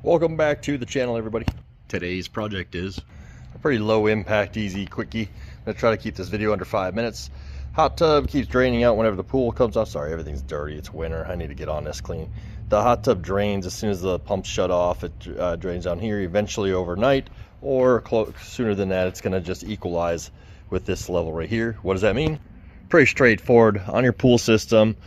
Welcome back to the channel, everybody. Today's project is a pretty low impact, easy, quickie. I'm gonna try to keep this video under 5 minutes. Hot tub keeps draining out whenever the pool comes off. Sorry, everything's dirty, it's winter. I need to get on this clean. The hot tub drains as soon as the pumps shut off. It drains down here eventually overnight, or sooner than that. It's gonna just equalize with this level right here. What does that mean? Pretty straightforward. On your pool system,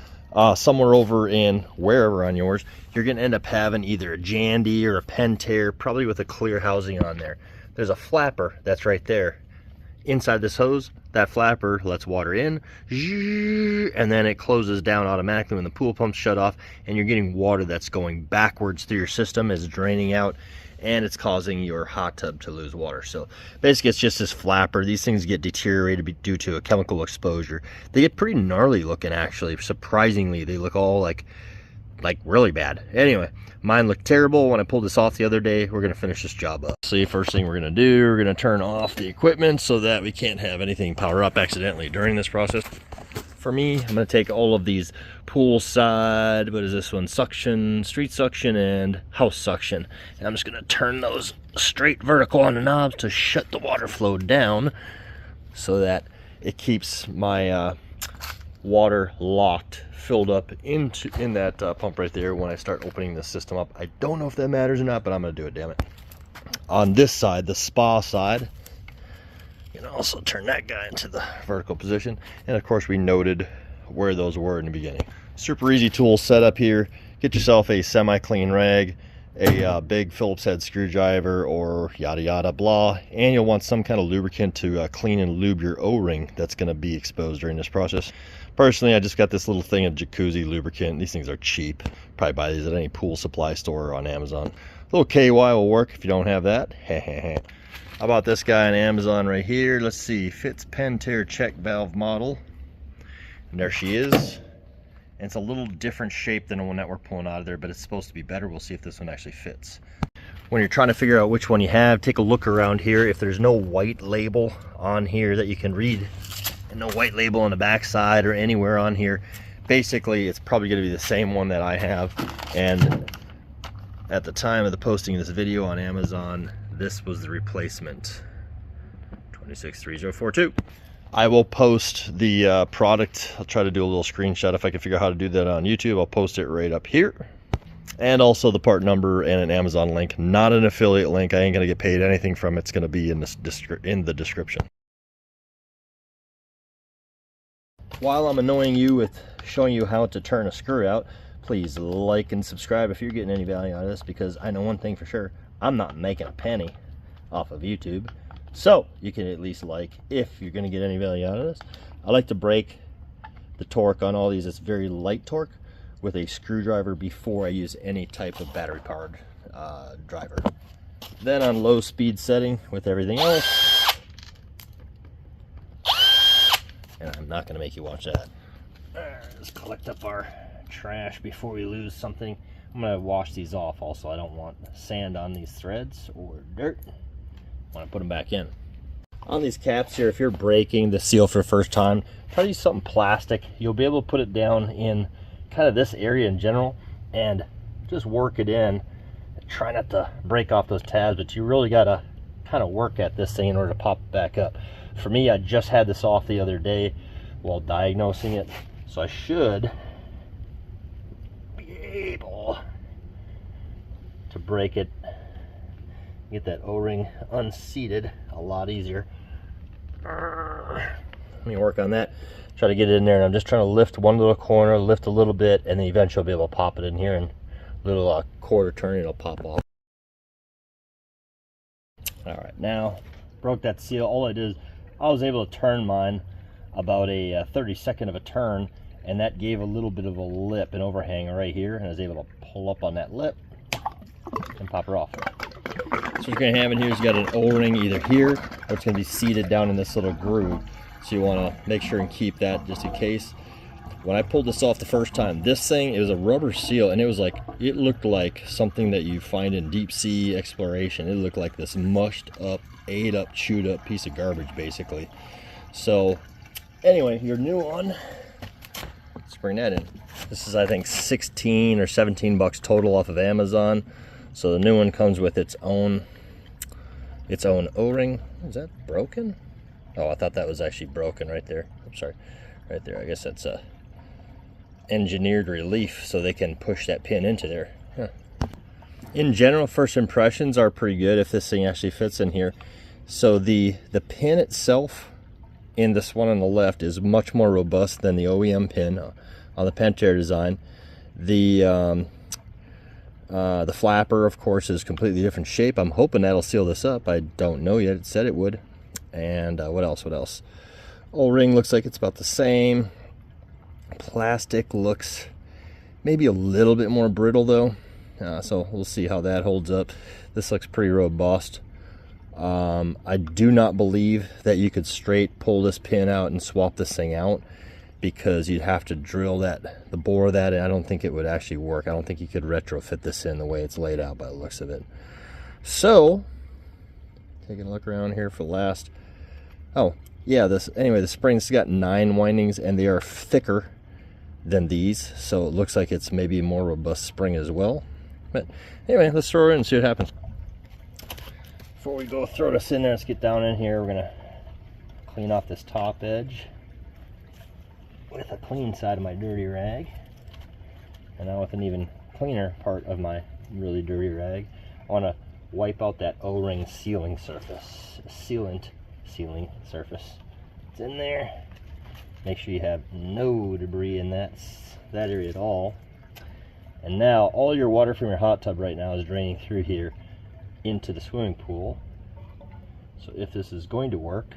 somewhere over in wherever on yours, you're going to end up having either a Jandy or a Pentair, probably with a clear housing on there. There's a flapper that's right there inside this hose. That flapper lets water in, and then it closes down automatically when the pool pumps shut off, and you're getting water that's going backwards through your system, is draining out, and it's causing your hot tub to lose water. So basically it's just this flapper. These things get deteriorated due to a chemical exposure. They get pretty gnarly looking, actually. Surprisingly, they look all like really bad. Anyway, mine looked terrible when I pulled this off the other day. We're gonna finish this job up. See, first thing we're gonna do, we're gonna turn off the equipment so that we can't have anything power up accidentally during this process. For me, I'm gonna take all of these poolside, what is this one, suction, street suction, and house suction, and I'm just gonna turn those straight vertical on the knobs to shut the water flow down so that it keeps my water locked, filled up in that pump right there when I start opening the system up. I don't know if that matters or not, but I'm gonna do it, damn it. On this side, the spa side, you can also turn that guy into the vertical position, and of course we noted where those were in the beginning. Super easy tool setup here. Get yourself a semi-clean rag, a big Phillips head screwdriver, or yada yada blah, and you'll want some kind of lubricant to clean and lube your O-ring that's going to be exposed during this process. Personally, I just got this little thing of jacuzzi lubricant. These things are cheap. Probably buy these at any pool supply store or on Amazon. A little KY will work if you don't have that. How about this guy on Amazon right here? Let's see, Fitz Pentair check valve model. And there she is. And it's a little different shape than the one that we're pulling out of there, but it's supposed to be better. We'll see if this one actually fits. When you're trying to figure out which one you have, take a look around here. If there's no white label on here that you can read, and no white label on the back side or anywhere on here, basically it's probably going to be the same one that I have. And at the time of the posting of this video on Amazon, this was the replacement, 263042. I will post the product. I'll try to do a little screenshot if I can figure out how to do that on YouTube. I'll post it right up here, and also the part number and an Amazon link. Not an affiliate link. I ain't gonna get paid anything from it. It's gonna be in the description. While I'm annoying you with showing you how to turn a screw out, please like and subscribe if you're getting any value out of this, because I know one thing for sure: I'm not making a penny off of YouTube. So you can at least like if you're going to get any value out of this. I like to break the torque on all these. It's very light torque with a screwdriver before I use any type of battery powered driver. Then on low speed setting with everything else, and I'm not going to make you watch that. Let's collect up our trash before we lose something. I'm going to wash these off also. I don't want sand on these threads or dirt when I put them back in. On these caps here, if you're breaking the seal for the first time, try to use something plastic. You'll be able to put it down in kind of this area in general and just work it in. Try not to break off those tabs, but you really got to kind of work at this thing in order to pop it back up. For me, I just had this off the other day while diagnosing it, so I should be able to break it, get that O-ring unseated a lot easier. Let me work on that. Try to get it in there, and I'm just trying to lift one little corner, lift a little bit, and then eventually I'll be able to pop it in here, and a little quarter turn, it'll pop off. All right, now broke that seal. All I did is I was able to turn mine about a 32nd of a turn, and that gave a little bit of a lip, an overhang right here, and I was able to pull up on that lip and pop her off. So what you're going to have in here is you got an O-ring either here, or it's going to be seated down in this little groove. So you want to make sure and keep that just in case. When I pulled this off the first time, this thing, it was a rubber seal, and it looked like something that you find in deep sea exploration. It looked like this mushed up, ate up, chewed up piece of garbage, basically. So anyway, your new one, let's bring that in. This is, I think, 16 or 17 bucks total off of Amazon. So the new one comes with its own O-ring. Is that broken? Oh, I thought that was actually broken right there. I'm sorry, right there. I guess that's a engineered relief so they can push that pin into there. Huh. In general, first impressions are pretty good if this thing actually fits in here. So the pin itself in this one on the left is much more robust than the OEM pin on the Pentair design. The flapper, of course, is completely different shape. I'm hoping that'll seal this up. I don't know yet. It said it would. And what else? O-ring looks like it's about the same. Plastic looks maybe a little bit more brittle though. So we'll see how that holds up. This looks pretty robust. I do not believe that you could straight pull this pin out and swap this thing out, because you'd have to drill the bore of that, and I don't think it would actually work. I don't think you could retrofit this in the way it's laid out by the looks of it. So, taking a look around here for last. Oh, yeah, anyway, the spring's got 9 windings, and they are thicker than these, so it looks like it's maybe a more robust spring as well. But anyway, let's throw it in and see what happens. Before we go throw this in there, let's get down in here. We're gonna clean off this top edge with a clean side of my dirty rag, and now with an even cleaner part of my really dirty rag. I want to wipe out that O-ring sealing surface, sealing surface. It's in there. Make sure you have no debris in that area at all. And now all your water from your hot tub right now is draining through here into the swimming pool. So if this is going to work,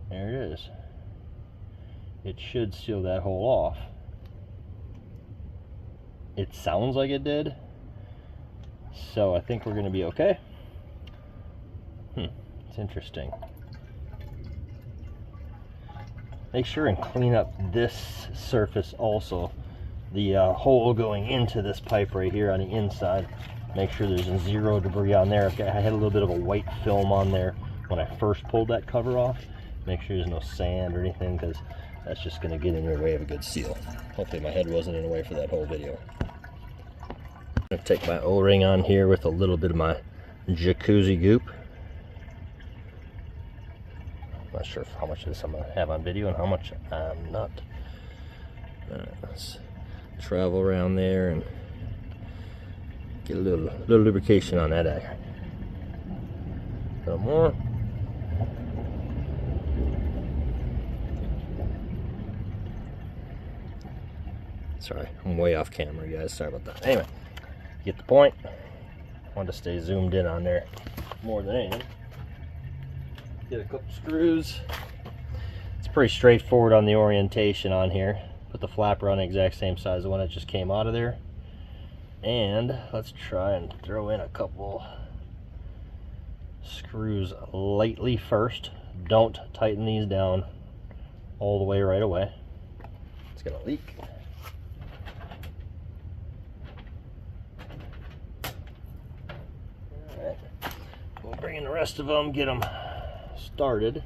there it is. It should seal that hole off. It sounds like it did, so I think we're going to be okay. It's interesting. Make sure and clean up this surface also. The hole going into this pipe right here on the inside. Make sure there's zero debris on there. I had a little bit of a white film on there when I first pulled that cover off. Make sure there's no sand or anything, because that's just going to get in your way of a good seal. Hopefully my head wasn't in the way for that whole video. I'm going to take my O-ring on here with a little bit of my jacuzzi goop. Not sure how much of this I'm going to have on video and how much I'm not. Let's travel around there and get a little lubrication on that egg. A little more. Sorry, I'm way off camera, guys. Sorry about that. Anyway, get the point. I want to stay zoomed in on there more than anything. Get a couple screws. It's pretty straightforward on the orientation on here. Put the flapper on the exact same size as the one that just came out of there. And let's try and throw in a couple screws lightly first. Don't tighten these down all the way right away. It's gonna leak. Alright, we'll bring in the rest of them, get them started.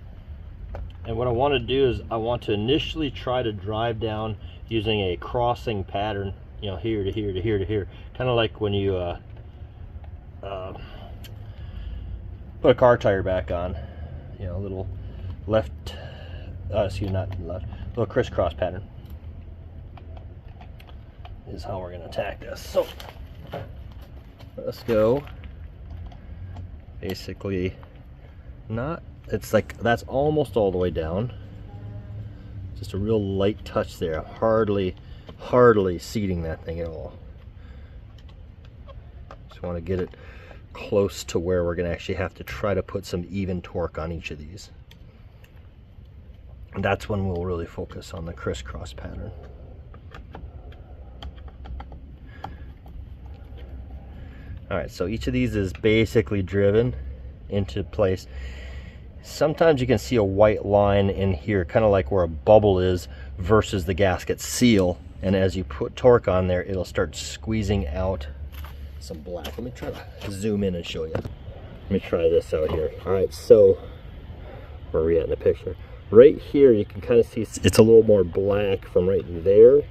And what I want to do is I want to initially try to drive down using a crossing pattern, you know, here to here to here to here, kind of like when you put a car tire back on, you know, a little left, excuse me, not left, little crisscross pattern is how we're going to attack this. So let's go. Basically, not. It's like that's almost all the way down. Just a real light touch there. Hardly seating that thing at all. Just want to get it close to where we're going to actually have to try to put some even torque on each of these. And that's when we'll really focus on the crisscross pattern. Alright, so each of these is basically driven into place. Sometimes you can see a white line in here, kind of like where a bubble is versus the gasket seal, and as you put torque on there, it'll start squeezing out some black. Let me try to zoom in and show you. Let me try this out here. All right, so where are we at in the picture? Right here, you can kind of see it's a little more black from right there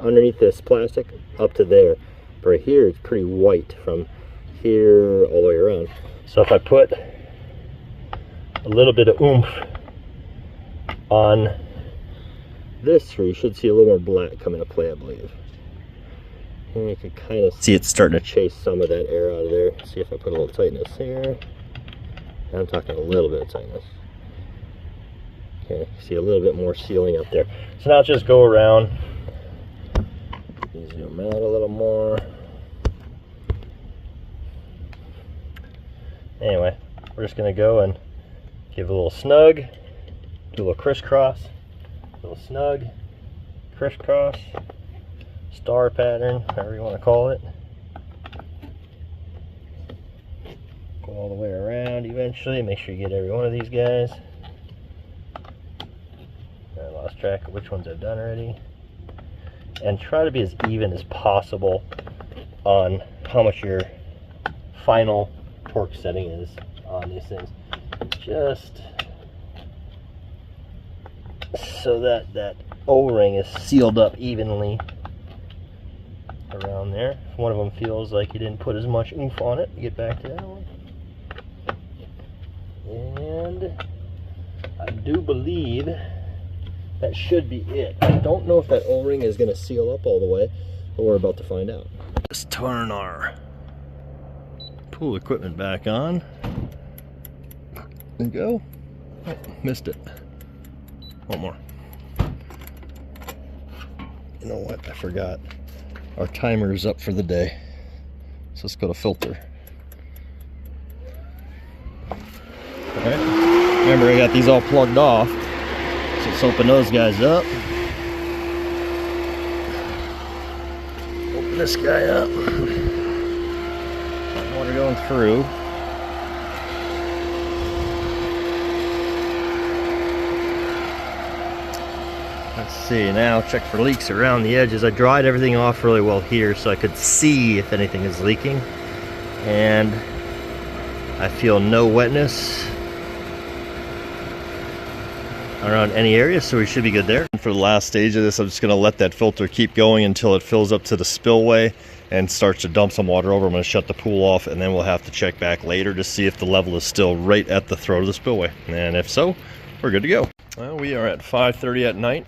underneath this plastic up to there. But right here it's pretty white from here all the way around. So if I put a little bit of oomph on this here, you should see a little more black come into play, I believe. And you can kind of see it's starting to chase some of that air out of there. See if I put a little tightness here. I'm talking a little bit of tightness. Okay, see a little bit more sealing up there. So now just go around, zoom out a little more. Anyway, we're just gonna go and give a little snug, do a little crisscross, a little snug, crisscross, star pattern, however you want to call it. Go all the way around eventually, make sure you get every one of these guys. I lost track of which ones I've done already. And try to be as even as possible on how much your final torque setting is on these things. Just so that that O-ring is sealed up evenly around there. If one of them feels like you didn't put as much oomph on it, get back to that one. And I do believe that should be it. I don't know if that O-ring is going to seal up all the way, but we're about to find out. Let's turn our pool equipment back on. There you go. Oh, missed it. One more. You know what? I forgot. Our timer is up for the day. So let's go to filter. Alright. Remember, I got these all plugged off. So let's open those guys up. Open this guy up. Water going through. Let's see, now check for leaks around the edges. I dried everything off really well here so I could see if anything is leaking. And I feel no wetness around any area, so we should be good there. For the last stage of this, I'm just going to let that filter keep going until it fills up to the spillway and starts to dump some water over. I'm going to shut the pool off, and then we'll have to check back later to see if the level is still right at the throat of the spillway. And if so, we're good to go. Well, we are at 5:30 at night.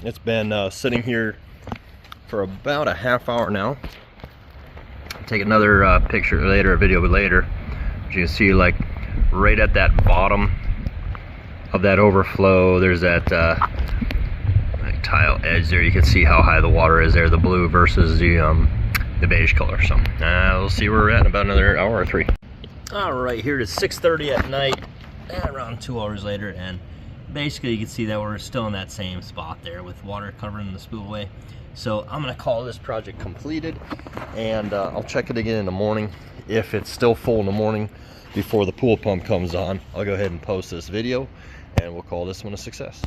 It's been sitting here for about a half hour now. I'll take another picture later, a video later. As you can see, like right at that bottom of that overflow, there's that like tile edge there. You can see how high the water is there, the blue versus the beige color. So we'll see where we're at in about another hour or three. All right, here it is 6:30 at night, around 2 hours later, and basically you can see that we're still in that same spot there with water covering the spillway. So I'm gonna call this project completed, and I'll check it again in the morning. If it's still full in the morning before the pool pump comes on, I'll go ahead and post this video, and we'll call this one a success.